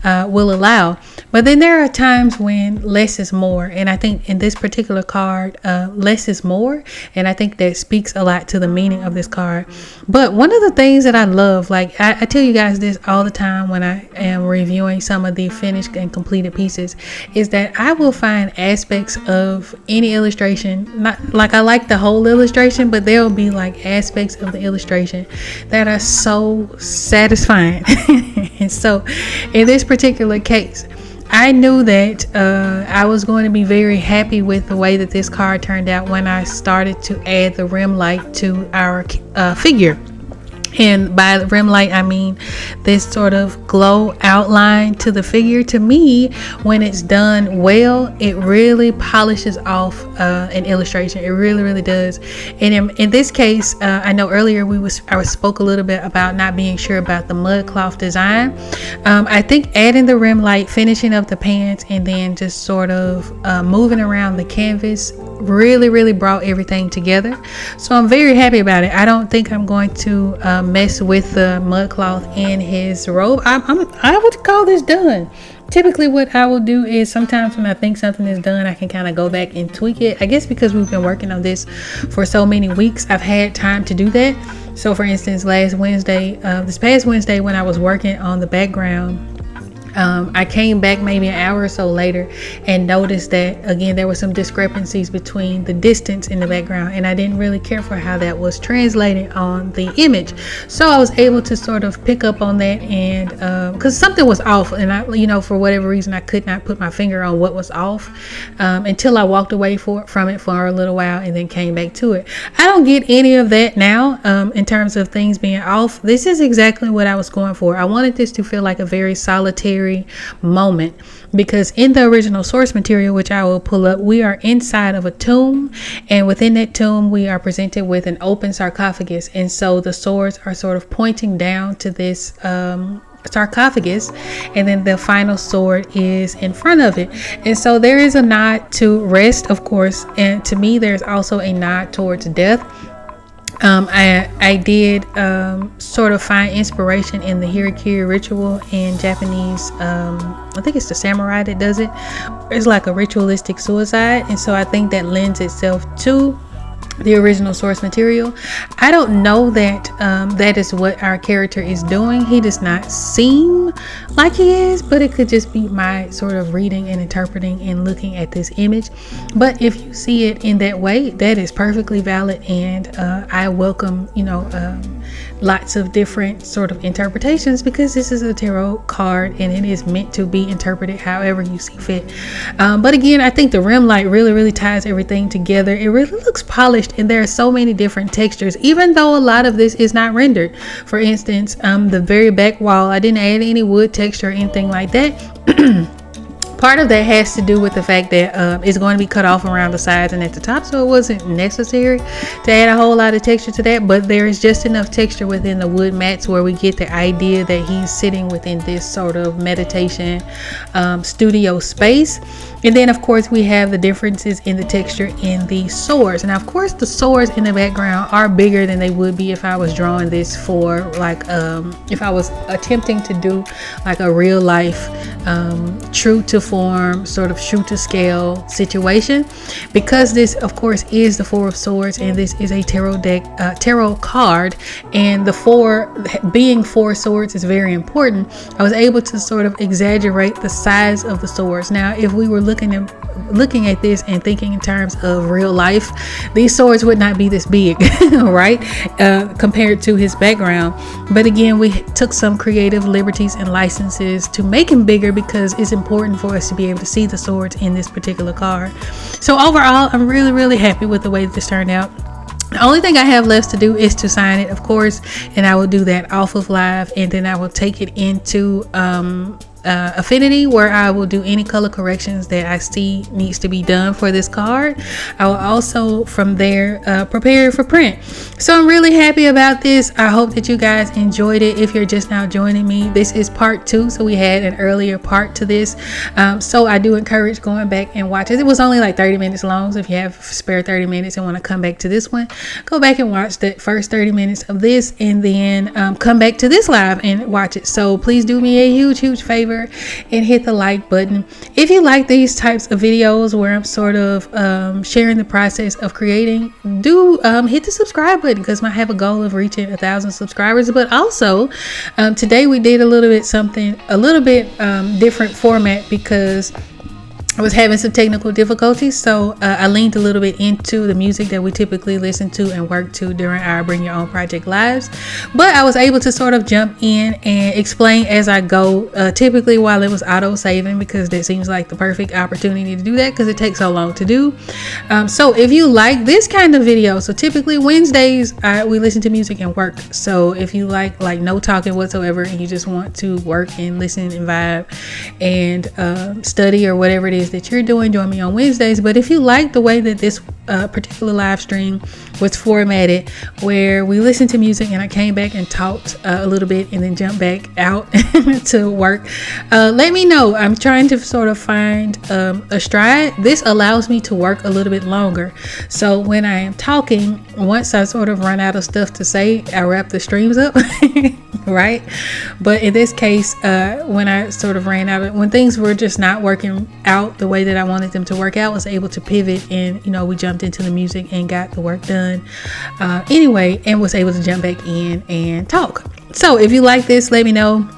will allow. But then there are times when less is more, and I think in this particular card, less is more, and I think that speaks a lot to the meaning of this card. But one of the things that I love, like I tell you guys this all the time when I am reviewing some of the finished and completed pieces, is that I will find aspects of any illustration, not like I like the whole illustration, but there will be like aspects of the illustration that are so satisfying. And so in this particular case, I knew that I was going to be very happy with the way that this card turned out when I started to add the rim light to our figure. And by the rim light, I mean this sort of glow outline to the figure. To me, when it's done well, it really polishes off an illustration. It really, really does. And in this case, I know earlier I spoke a little bit about not being sure about the mud cloth design. I think adding the rim light, finishing up the pants, and then just sort of moving around the canvas really, really brought everything together. So I'm very happy about it. I don't think I'm going to mess with the mud cloth in his robe. I would call this done. Typically what I will do is sometimes when I think something is done, I can kind of go back and tweak it. I guess because we've been working on this for so many weeks, I've had time to do that. So for instance, this past Wednesday when I was working on the background, I came back maybe an hour or so later and noticed that again there were some discrepancies between the distance in the background, and I didn't really care for how that was translated on the image. So I was able to sort of pick up on that, and because something was off, and I for whatever reason I could not put my finger on what was off until I walked away from it for a little while and then came back to it. I don't get any of that now in terms of things being off. This is exactly what I was going for. I wanted this to feel like a very solitary moment, because in the original source material, which I will pull up, we are inside of a tomb, and within that tomb we are presented with an open sarcophagus, and so the swords are sort of pointing down to this sarcophagus, and then the final sword is in front of it. And so there is a nod to rest, of course, and to me there's also a nod towards death. I did sort of find inspiration in the Hirikiri ritual in Japanese. I think it's the samurai that does it. It's like a ritualistic suicide, and so I think that lends itself to the original source material. I don't know that that is what our character is doing. He does not seem like he is, but it could just be my sort of reading and interpreting and looking at this image. But if you see it in that way, that is perfectly valid, and I welcome lots of different sort of interpretations, because this is a tarot card and it is meant to be interpreted however you see fit. But again, I think the rim light really, really ties everything together. It really looks polished, and there are so many different textures, even though a lot of this is not rendered. For instance, the very back wall, I didn't add any wood texture or anything like that. Part of that has to do with the fact that it's going to be cut off around the sides and at the top, so it wasn't necessary to add a whole lot of texture to that. But there is just enough texture within the wood mats where we get the idea that he's sitting within this sort of meditation studio space. And then of course we have the differences in the texture in the swords. And of course the swords in the background are bigger than they would be if I was drawing this for like if I was attempting to do like a real life true to form, sort of true to scale situation. Because this of course is the Four of Swords, and this is a tarot card, and the four being four swords is very important. I was able to sort of exaggerate the size of the swords. Now if we were looking at looking at this and thinking in terms of real life, these swords would not be this big, right? Compared to his background. But again, we took some creative liberties and licenses to make him bigger because it's important for us to be able to see the swords in this particular card. So overall, I'm really, really happy with the way this turned out. The only thing I have left to do is to sign it, of course, and I will do that off of live, and then I will take it into Affinity, where I will do any color corrections that I see needs to be done for this card. I will also from there prepare it for print. So I'm really happy about this. I hope that you guys enjoyed it. If you're just now joining me, this is part 2, so we had an earlier part to this, so I do encourage going back and watch it. It was only like 30 minutes long, so if you have spare 30 minutes and want to come back to this one, go back and watch the first 30 minutes of this, and then come back to this live and watch it. So please do me a huge favor and hit the like button. If you like these types of videos where I'm sort of sharing the process of creating, do hit the subscribe button, because I have a goal of reaching 1,000 subscribers. But also today we did a little bit different format because I was having some technical difficulties, so I leaned a little bit into the music that we typically listen to and work to during our Bring Your Own Project lives, but I was able to sort of jump in and explain as I go, typically while it was auto saving, because that seems like the perfect opportunity to do that because it takes so long to do. So if you like this kind of video, so typically Wednesdays we listen to music and work. So if you like no talking whatsoever and you just want to work and listen and vibe and study or whatever it is that you're doing, join me on Wednesdays. But if you like the way that this particular live stream was formatted, where we listened to music and I came back and talked a little bit and then jumped back out to work, let me know. I'm trying to sort of find a stride. This allows me to work a little bit longer, so when I am talking, once I sort of run out of stuff to say, I wrap the streams up right? But in this case, when I sort of ran out of, when things were just not working out the way that I wanted them to work out, I was able to pivot, and we jumped into the music and got the work done anyway, and was able to jump back in and talk. So if you like this, let me know.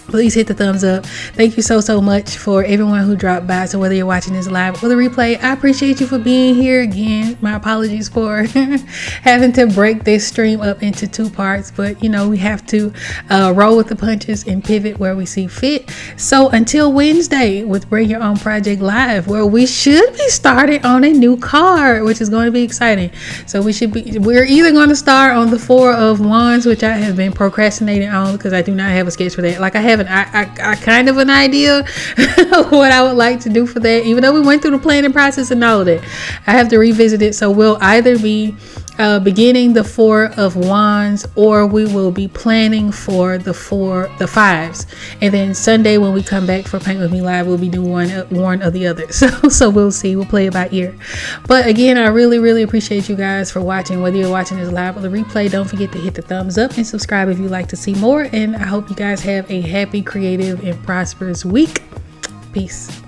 Please hit the thumbs up. Thank you so much for everyone who dropped by. So whether you're watching this live or the replay, I appreciate you for being here. Again, my apologies for having to break this stream up into 2 parts, but we have to roll with the punches and pivot where we see fit. So until Wednesday with Bring Your Own Project live, where we should be starting on a new card, which is going to be exciting. So we're either going to start on the 4 of Wands, which I have been procrastinating on because I do not have a sketch for that. Like I have I kind of an idea of what I would like to do for that, even though we went through the planning process and all of that. I have to revisit it. So we'll either be beginning the 4 of Wands, or we will be planning for the 5s, and then Sunday when we come back for Paint With Me Live, we'll be doing one or the other. So we'll see. We'll play it by ear. But again, I really appreciate you guys for watching. Whether you're watching this live or the replay, don't forget to hit the thumbs up and subscribe if you'd like to see more. And I hope you guys have a happy, creative, and prosperous week. Peace.